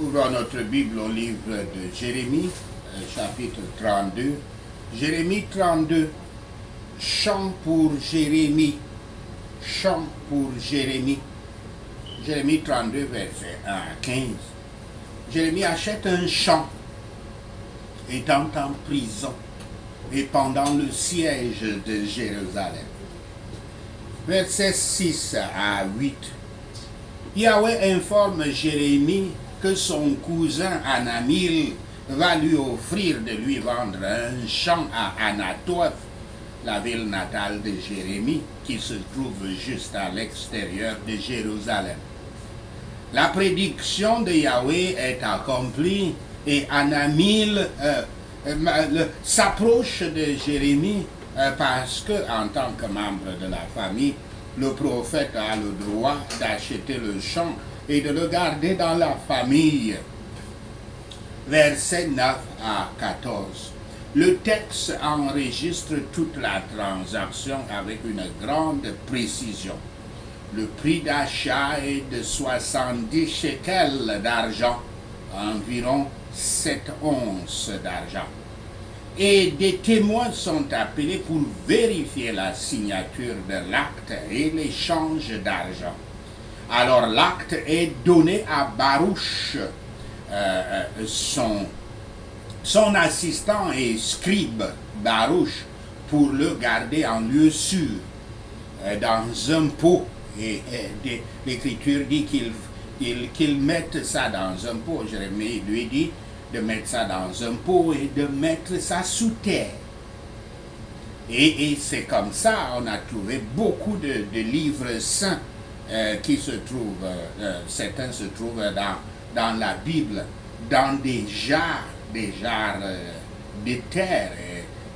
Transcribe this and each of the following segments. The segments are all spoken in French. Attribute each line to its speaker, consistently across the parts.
Speaker 1: Ouvrons notre Bible au livre de Jérémie, chapitre 32. Jérémie 32, chant pour Jérémie. Chant pour Jérémie. Jérémie 32, verset 1 à 15. Jérémie achète un champ, étant en prison, et pendant le siège de Jérusalem. Verset 6 à 8. Yahweh informe Jérémie que son cousin Anamil va lui offrir de lui vendre un champ à Anathoth, la ville natale de Jérémie, qui se trouve juste à l'extérieur de Jérusalem. La prédiction de Yahweh est accomplie et Anamil s'approche de Jérémie parce que, en tant que membre de la famille, le prophète a le droit d'acheter le champ et de le garder dans la famille. Versets 9 à 14. Le texte enregistre toute la transaction avec une grande précision. Le prix d'achat est de 70 shekels d'argent, environ 7 onces d'argent. Et des témoins sont appelés pour vérifier la signature de l'acte et l'échange d'argent. Alors l'acte est donné à Baruch, son assistant et scribe Baruch, pour le garder en lieu sûr, dans un pot. Et l'Écriture dit qu'il mette ça dans un pot. Jérémie lui dit de mettre ça dans un pot et de mettre ça sous terre. Et c'est comme ça, on a trouvé beaucoup de livres saints qui se trouvent, certains se trouvent dans la Bible, dans des jars de terre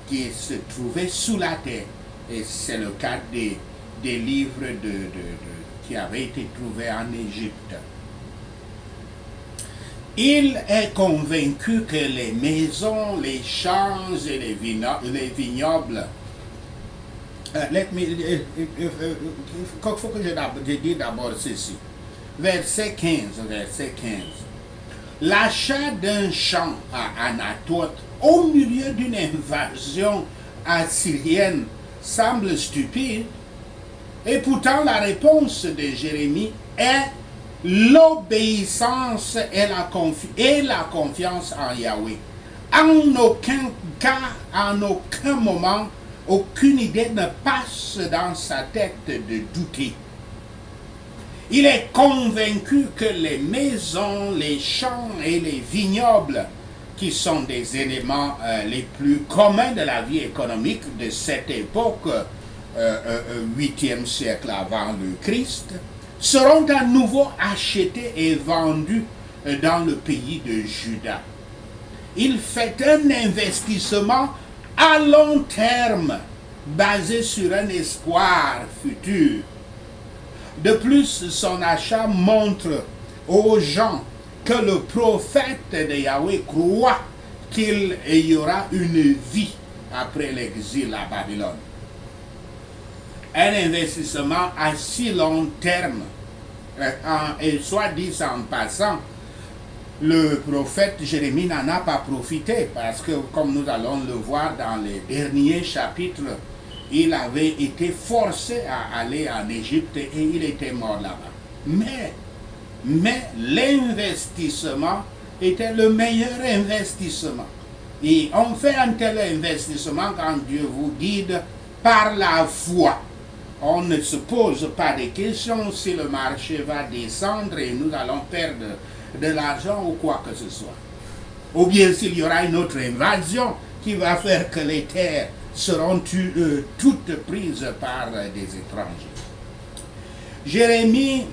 Speaker 1: qui se trouvaient sous la terre. Et c'est le cas des livres qui avaient été trouvés en Égypte. Il est convaincu que les maisons, les champs et les vignobles, il faut que je dise d'abord ceci. Verset 15. L'achat d'un champ à Anathoth au milieu d'une invasion assyrienne semble stupide, et pourtant la réponse de Jérémie est l'obéissance et la confiance en Yahweh. En aucun cas, en aucun moment, aucune idée ne passe dans sa tête de douter. Il est convaincu que les maisons, les champs et les vignobles, qui sont des éléments les plus communs de la vie économique de cette époque, 8e siècle avant le Christ, seront à nouveau achetés et vendus dans le pays de Juda. Il fait un investissement à long terme, basé sur un espoir futur. De plus, son achat montre aux gens que le prophète de Yahweh croit qu'il y aura une vie après l'exil à Babylone. Un investissement à si long terme, et soit dit en passant, le prophète Jérémie n'en a pas profité parce que, comme nous allons le voir dans les derniers chapitres, il avait été forcé à aller en Égypte et il était mort là-bas. Mais l'investissement était le meilleur investissement. Et on fait un tel investissement quand Dieu vous guide par la foi. On ne se pose pas de questions si le marché va descendre et nous allons perdre de l'argent ou quoi que ce soit. Ou bien s'il y aura une autre invasion qui va faire que les terres seront toutes prises par des étrangers. Jérémie,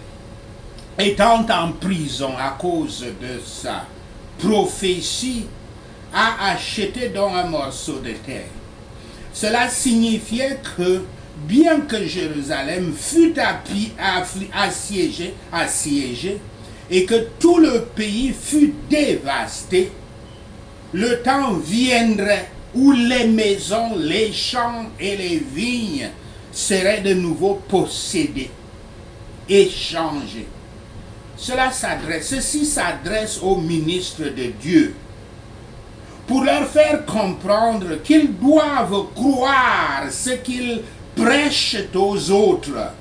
Speaker 1: étant en prison à cause de sa prophétie, a acheté donc un morceau de terre. Cela signifiait que, bien que Jérusalem fût assiégé et que tout le pays fût dévasté, le temps viendrait où les maisons, les champs et les vignes seraient de nouveau possédés, échangés. ceci s'adresse aux ministres de Dieu pour leur faire comprendre qu'ils doivent croire ce qu'ils prêchent aux autres.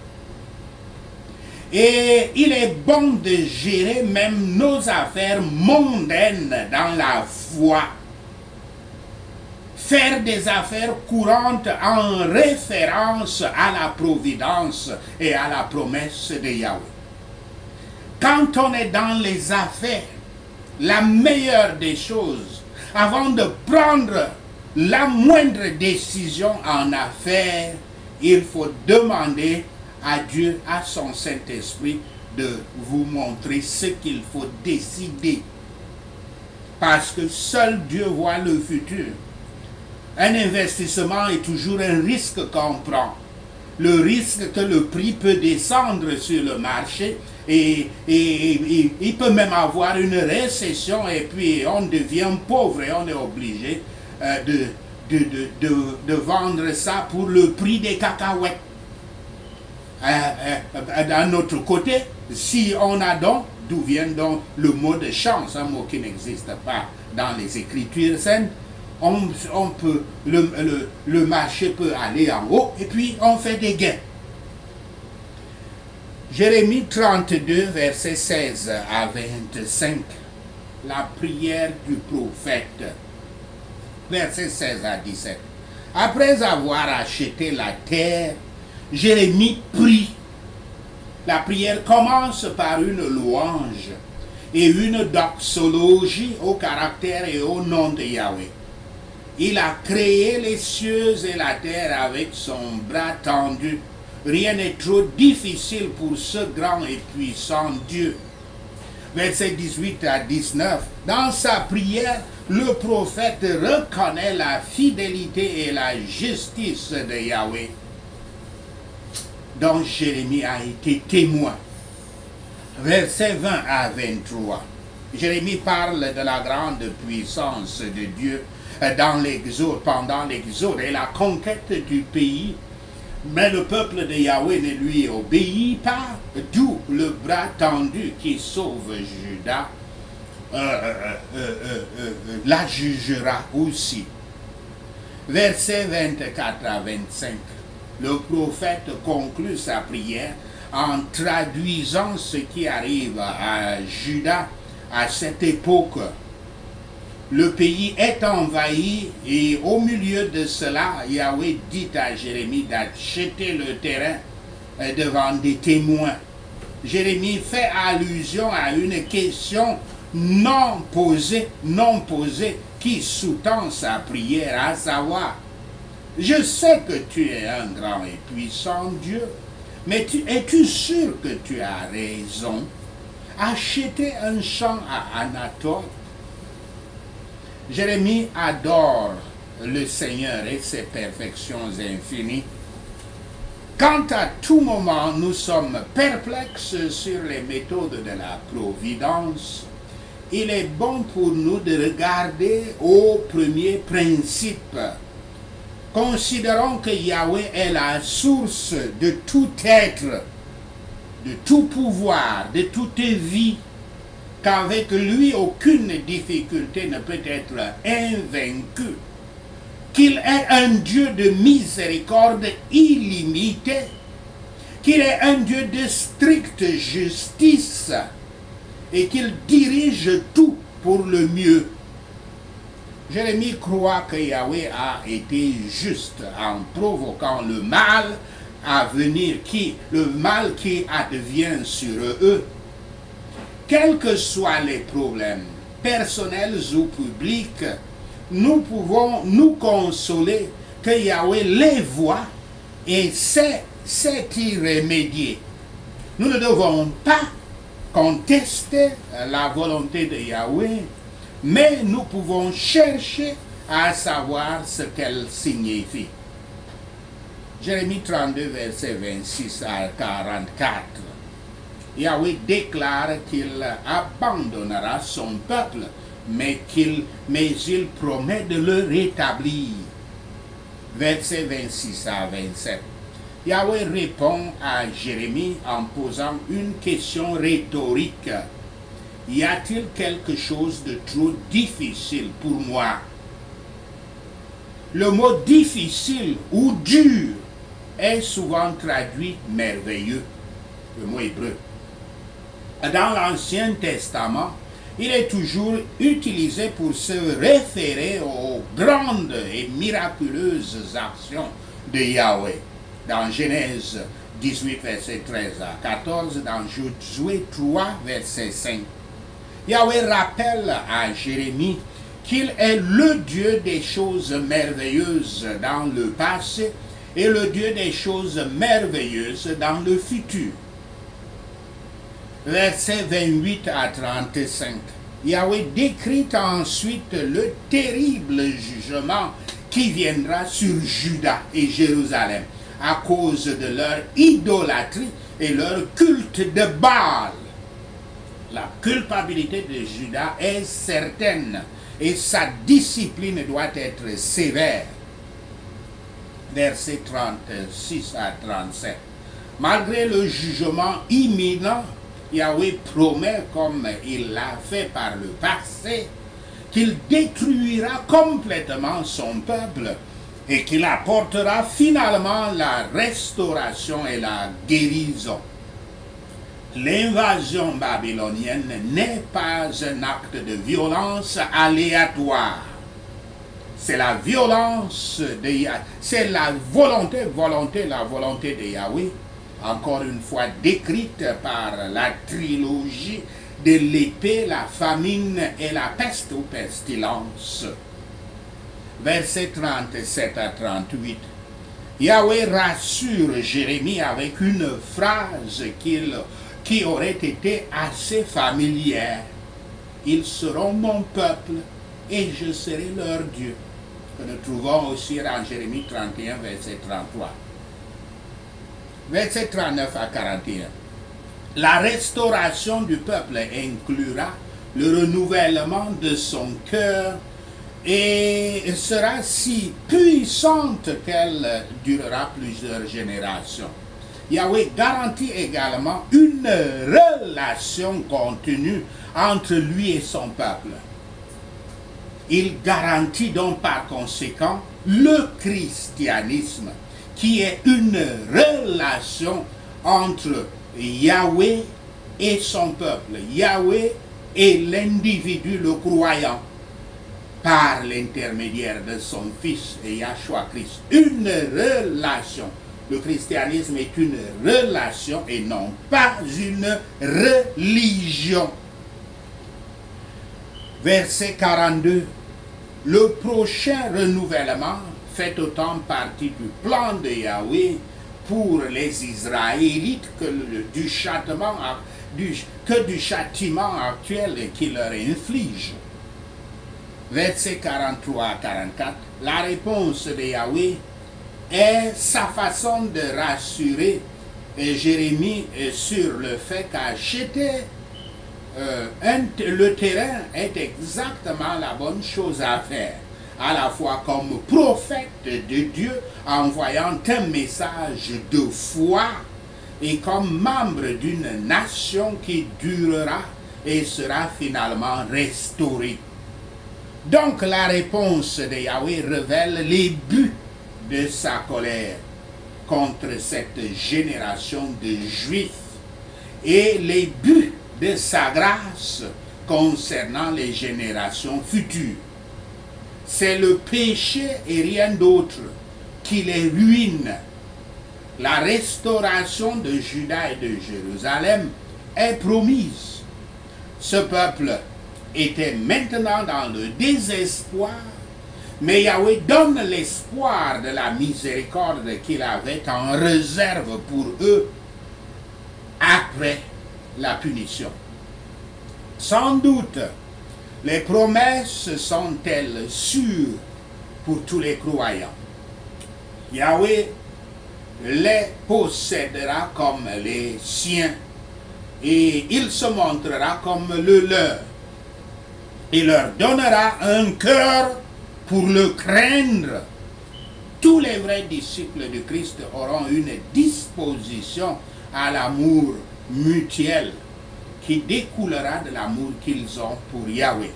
Speaker 1: Et il est bon de gérer même nos affaires mondaines dans la foi. Faire des affaires courantes en référence à la providence et à la promesse de Yahweh. Quand on est dans les affaires, la meilleure des choses, avant de prendre la moindre décision en affaires, il faut demander à Dieu, à son Saint-Esprit, de vous montrer ce qu'il faut décider. Parce que seul Dieu voit le futur. Un investissement est toujours un risque qu'on prend. Le risque que le prix peut descendre sur le marché et il peut même avoir une récession et puis on devient pauvre et on est obligé de vendre ça pour le prix des cacahuètes. D'un autre côté, si on a donc, d'où vient donc le mot de chance, un mot qui n'existe pas dans les Écritures saintes, on peut, le marché peut aller en haut et puis on fait des gains. Jérémie 32, versets 16 à 25, la prière du prophète, versets 16 à 17. Après avoir acheté la terre, Jérémie prie. La prière commence par une louange et une doxologie au caractère et au nom de Yahweh. Il a créé les cieux et la terre avec son bras tendu. Rien n'est trop difficile pour ce grand et puissant Dieu. Versets 18 à 19. Dans sa prière, le prophète reconnaît la fidélité et la justice de Yahweh, dont Jérémie a été témoin. Versets 20 à 23. Jérémie parle de la grande puissance de Dieu dans l'exode, pendant l'exode et la conquête du pays. Mais le peuple de Yahweh ne lui obéit pas, d'où le bras tendu qui sauve Juda la jugera aussi. Versets 24 à 25. Le prophète conclut sa prière en traduisant ce qui arrive à Juda à cette époque. Le pays est envahi et au milieu de cela, Yahweh dit à Jérémie d'acheter le terrain devant des témoins. Jérémie fait allusion à une question non posée qui sous-tend sa prière, à savoir: je sais que tu es un grand et puissant Dieu, mais es-tu sûr que tu as raison? Acheter un champ à Anatote. Jérémie adore le Seigneur et ses perfections infinies. Quand à tout moment nous sommes perplexes sur les méthodes de la providence, il est bon pour nous de regarder au premier principe. Considérons que Yahweh est la source de tout être, de tout pouvoir, de toute vie, qu'avec lui aucune difficulté ne peut être invaincue, qu'il est un Dieu de miséricorde illimitée, qu'il est un Dieu de stricte justice et qu'il dirige tout pour le mieux. Jérémie croit que Yahweh a été juste en provoquant le mal à venir, le mal qui advient sur eux. Quels que soient les problèmes, personnels ou publics, nous pouvons nous consoler que Yahweh les voit et sait y remédier. Nous ne devons pas contester la volonté de Yahweh, mais nous pouvons chercher à savoir ce qu'elle signifie. Jérémie 32, verset 26 à 44. Yahweh déclare qu'il abandonnera son peuple, mais il promet de le rétablir. Verset 26 à 27. Yahweh répond à Jérémie en posant une question rhétorique. Y a-t-il quelque chose de trop difficile pour moi? Le mot difficile ou dur est souvent traduit merveilleux, le mot hébreu. Dans l'Ancien Testament, il est toujours utilisé pour se référer aux grandes et miraculeuses actions de Yahweh. Dans Genèse 18, verset 13 à 14, dans Josué 3, verset 5. Yahweh rappelle à Jérémie qu'il est le Dieu des choses merveilleuses dans le passé et le Dieu des choses merveilleuses dans le futur. Versets 28 à 35. Yahweh décrit ensuite le terrible jugement qui viendra sur Juda et Jérusalem à cause de leur idolâtrie et leur culte de Baal. La culpabilité de Juda est certaine et sa discipline doit être sévère. Versets 36 à 37. Malgré le jugement imminent, Yahweh promet, comme il l'a fait par le passé, qu'il détruira complètement son peuple et qu'il apportera finalement la restauration et la guérison. L'invasion babylonienne n'est pas un acte de violence aléatoire. C'est la violence de Yahweh, c'est la volonté de Yahweh, encore une fois décrite par la trilogie de l'épée, la famine et la peste ou pestilence. Versets 37 à 38. Yahweh rassure Jérémie avec une phrase qui aurait été assez familière. Ils seront mon peuple et je serai leur Dieu. Que nous trouvons aussi dans Jérémie 31, verset 33. Verset 39 à 41. La restauration du peuple inclura le renouvellement de son cœur et sera si puissante qu'elle durera plusieurs générations. Yahweh garantit également une relation continue entre lui et son peuple. Il garantit donc par conséquent le christianisme, qui est une relation entre Yahweh et son peuple, Yahweh et l'individu, le croyant, par l'intermédiaire de son Fils et Yahshua Christ. Une relation. Le christianisme est une relation et non pas une religion. Verset 42. Le prochain renouvellement fait autant partie du plan de Yahweh pour les Israélites que du châtiment actuel qu'il leur inflige. Versets 43 à 44, la réponse de Yahweh est sa façon de rassurer Jérémie sur le fait qu'acheter le terrain est exactement la bonne chose à faire, à la fois comme prophète de Dieu, envoyant un message de foi, et comme membre d'une nation qui durera et sera finalement restaurée. Donc la réponse de Yahweh révèle les buts de sa colère contre cette génération de Juifs et les buts de sa grâce concernant les générations futures. C'est le péché et rien d'autre qui les ruine. La restauration de Juda et de Jérusalem est promise. Ce peuple était maintenant dans le désespoir, mais Yahweh donne l'espoir de la miséricorde qu'il avait en réserve pour eux après la punition. Sans doute, les promesses sont-elles sûres pour tous les croyants. Yahweh les possédera comme les siens et il se montrera comme le leur. Il leur donnera un cœur pour le craindre tous les vrais disciples de Christ auront une disposition à l'amour mutuel qui découlera de l'amour qu'ils ont pour Yahweh.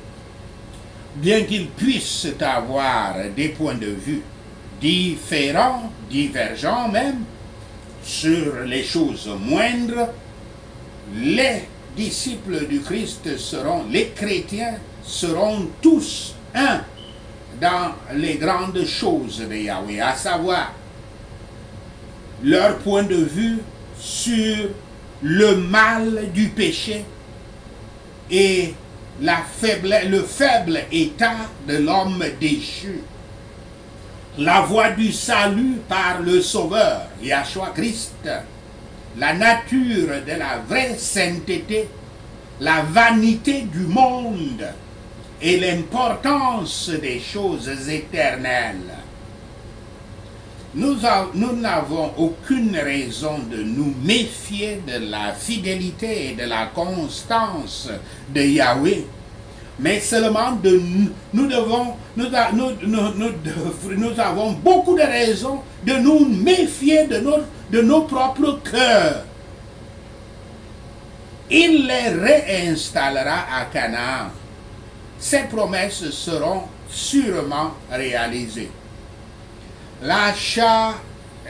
Speaker 1: Bien qu'ils puissent avoir des points de vue différents, divergents même, sur les choses moindres, les disciples du Christ seront, les chrétiens seront tous un dans les grandes choses de Yahweh, à savoir leur point de vue sur le mal du péché et le faible état de l'homme déchu. La voie du salut par le Sauveur, Yahshua Christ, la nature de la vraie sainteté, la vanité du monde et l'importance des choses éternelles. Nous n'avons aucune raison de nous méfier de la fidélité et de la constance de Yahweh, mais seulement nous avons beaucoup de raisons de nous méfier de nos propres cœurs. Il les réinstallera à Canaan. Ces promesses seront sûrement réalisées. L'achat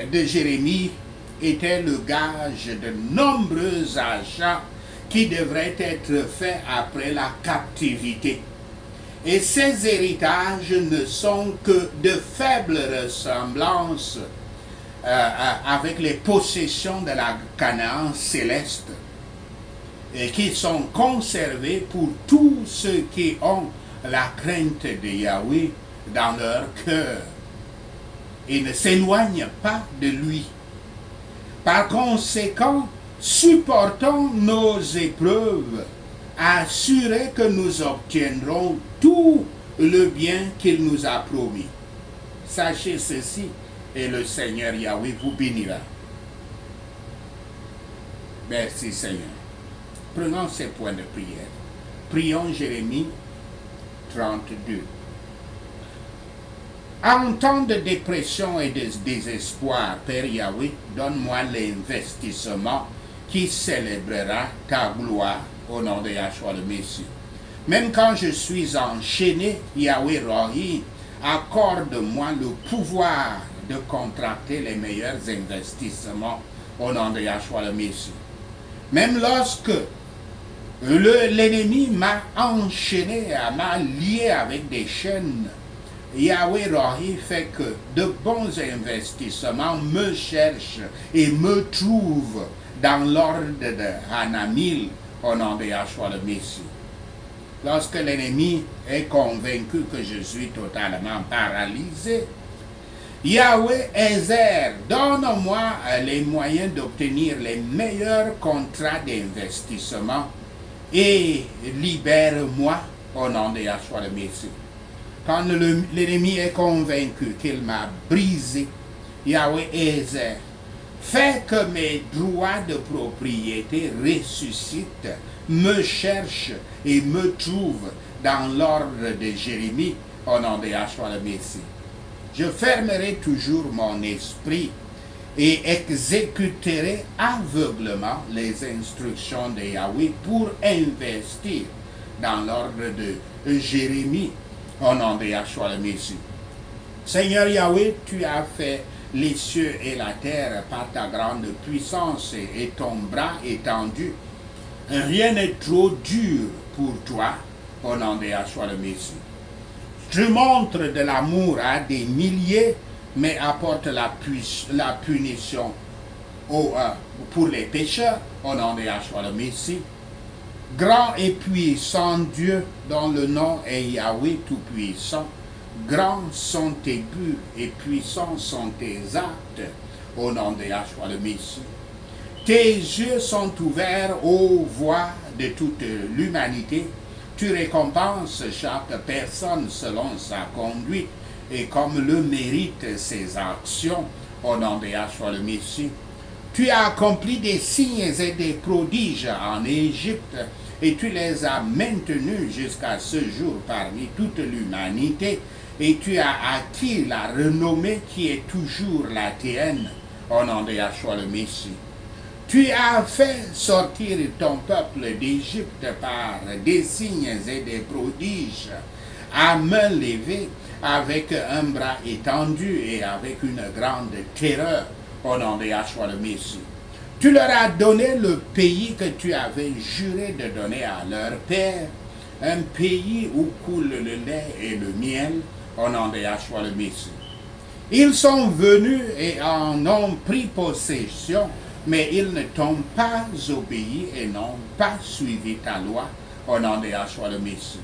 Speaker 1: de Jérémie était le gage de nombreux achats qui devraient être faits après la captivité. Et ces héritages ne sont que de faibles ressemblances avec les possessions de la Canaan céleste, et qui sont conservés pour tous ceux qui ont la crainte de Yahweh dans leur cœur et ne s'éloignent pas de lui. Par conséquent, supportons nos épreuves, assurés que nous obtiendrons tout le bien qu'il nous a promis. Sachez ceci, et le Seigneur Yahweh vous bénira. Merci Seigneur. Prenons ces points de prière. Prions Jérémie 32. En temps de dépression et de désespoir, Père Yahweh, donne-moi l'investissement qui célébrera ta gloire au nom de Yahshua le Messie. Même quand je suis enchaîné, Yahweh Rohi, accorde-moi le pouvoir de contracter les meilleurs investissements au nom de Yahshua le Messie. Même lorsque l'ennemi m'a enchaîné, m'a lié avec des chaînes, Yahweh Rohi fait que de bons investissements me cherchent et me trouvent dans l'ordre de Hanamil au nom de Yahshua le Messie. Lorsque l'ennemi est convaincu que je suis totalement paralysé, Yahweh Ezer, donne-moi les moyens d'obtenir les meilleurs contrats d'investissement et libère-moi au nom de Yahshua le Messie. Quand l'ennemi est convaincu qu'il m'a brisé, Yahweh Ezer, fais que mes droits de propriété ressuscitent, me cherchent et me trouvent dans l'ordre de Jérémie au nom de Yahshua le Messie. Je fermerai toujours mon esprit et exécuterai aveuglement les instructions de Yahweh pour investir dans l'ordre de Jérémie au nom de Yahshua le Messie. Seigneur Yahweh, tu as fait les cieux et la terre par ta grande puissance et ton bras étendu. Rien n'est trop dur pour toi au nom de Yahshua le Messie. Tu montres de l'amour à des milliers, mais apporte la punition pour les pécheurs au nom de Yahshua le Messie. Grand et puissant Dieu, dont le nom est Yahweh Tout-Puissant, grands sont tes buts et puissants sont tes actes au nom de Yahshua le Messie. Tes yeux sont ouverts aux voix de toute l'humanité. Tu récompenses chaque personne selon sa conduite et comme le méritent ses actions au nom de Yahshua le Messie. Tu as accompli des signes et des prodiges en Égypte et tu les as maintenus jusqu'à ce jour parmi toute l'humanité, et tu as acquis la renommée qui est toujours la tienne, au nom de Yahshua le Messie. Tu as fait sortir ton peuple d'Égypte par des signes et des prodiges, à main levée, avec un bras étendu et avec une grande terreur, au nom de Yahshua le Messie. Tu leur as donné le pays que tu avais juré de donner à leur père, un pays où coule le lait et le miel, au nom de Yahshua le Messie. Ils sont venus et en ont pris possession, mais ils ne t'ont pas obéi et n'ont pas suivi ta loi, au nom de Yahshua le Messie.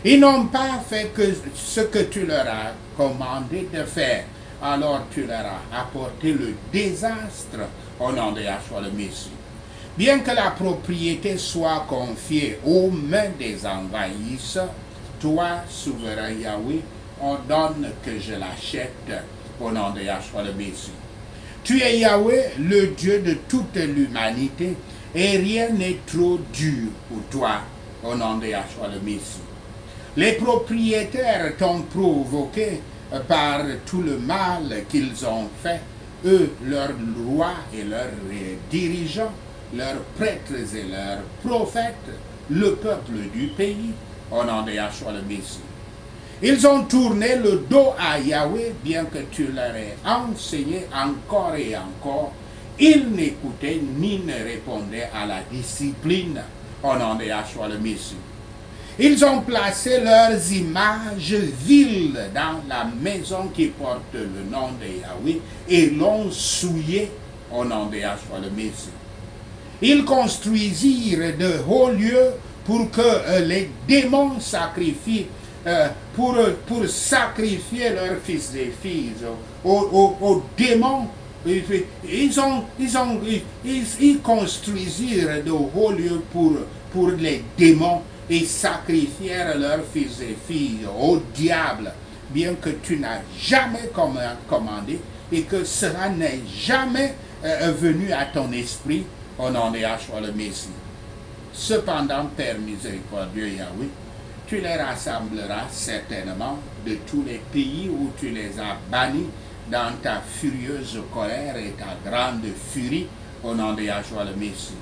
Speaker 1: Ils n'ont pas fait que ce que tu leur as commandé de faire. Alors tu leur as apporté le désastre au nom de Yahshua le Messie. Bien que la propriété soit confiée aux mains des envahisseurs, toi, souverain Yahweh, ordonne que je l'achète au nom de Yahshua le Messie. Tu es Yahweh, le Dieu de toute l'humanité, et rien n'est trop dur pour toi au nom de Yahshua le Messie. Les propriétaires t'ont provoqué par tout le mal qu'ils ont fait, eux, leurs rois et leurs dirigeants, leurs prêtres et leurs prophètes, le peuple du pays, au nom de Yahshua le Messie. Ils ont tourné le dos à Yahweh, bien que tu leur aies enseigné encore et encore. Ils n'écoutaient ni ne répondaient à la discipline, au nom de Yahshua le Messie. Ils ont placé leurs images viles dans la maison qui porte le nom de Yahweh et l'ont souillé au nom de Yahshua le Messie. Ils construisirent de hauts lieux pour que les démons sacrifient, pour sacrifier leurs fils et filles aux démons. Ils construisirent de hauts lieux pour les démons et sacrifièrent leurs fils et filles au diable, bien que tu n'as jamais commandé et que cela n'est jamais venu à ton esprit au nom de Yahshua le Messie. Cependant, Père miséricordieux Yahweh, tu les rassembleras certainement de tous les pays où tu les as bannis dans ta furieuse colère et ta grande furie au nom de Yahshua le Messie.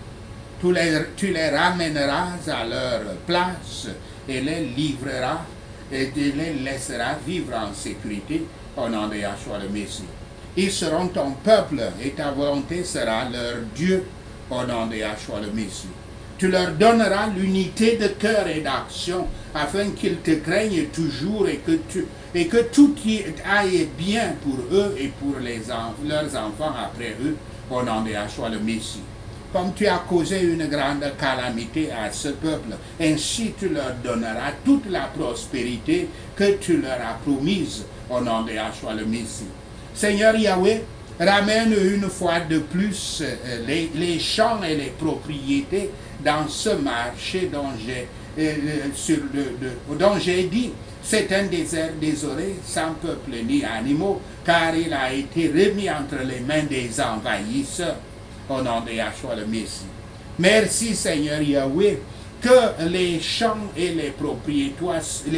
Speaker 1: Tu les ramèneras à leur place et les livreras et les laisseras vivre en sécurité au nom de Yahshua le Messie. Ils seront ton peuple et ta volonté sera leur Dieu au nom de Yahshua le Messie. Tu leur donneras l'unité de cœur et d'action afin qu'ils te craignent toujours et que tout aille bien pour eux et pour leurs enfants après eux au nom de Yahshua le Messie. Comme tu as causé une grande calamité à ce peuple, ainsi tu leur donneras toute la prospérité que tu leur as promise au nom de Yahshua le Messie. Seigneur Yahweh, ramène une fois de plus les champs et les propriétés dans ce marché dont j'ai dit, c'est un désert désolé, sans peuple ni animaux, car il a été remis entre les mains des envahisseurs. Au nom de Yahshua le Messie. Merci Seigneur Yahweh, que les champs et les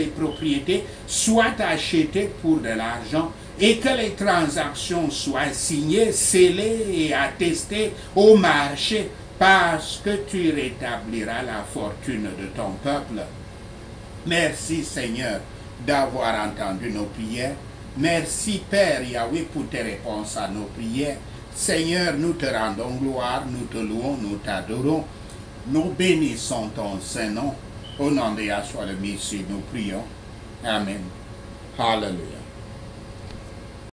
Speaker 1: propriétés soient achetées pour de l'argent et que les transactions soient signées, scellées et attestées au marché parce que tu rétabliras la fortune de ton peuple. Merci Seigneur d'avoir entendu nos prières. Merci Père Yahweh pour tes réponses à nos prières. Seigneur, nous te rendons gloire, nous te louons, nous t'adorons. Nous bénissons ton Saint-Nom. Au nom de Yahshua le Messie, nous prions. Amen. Hallelujah.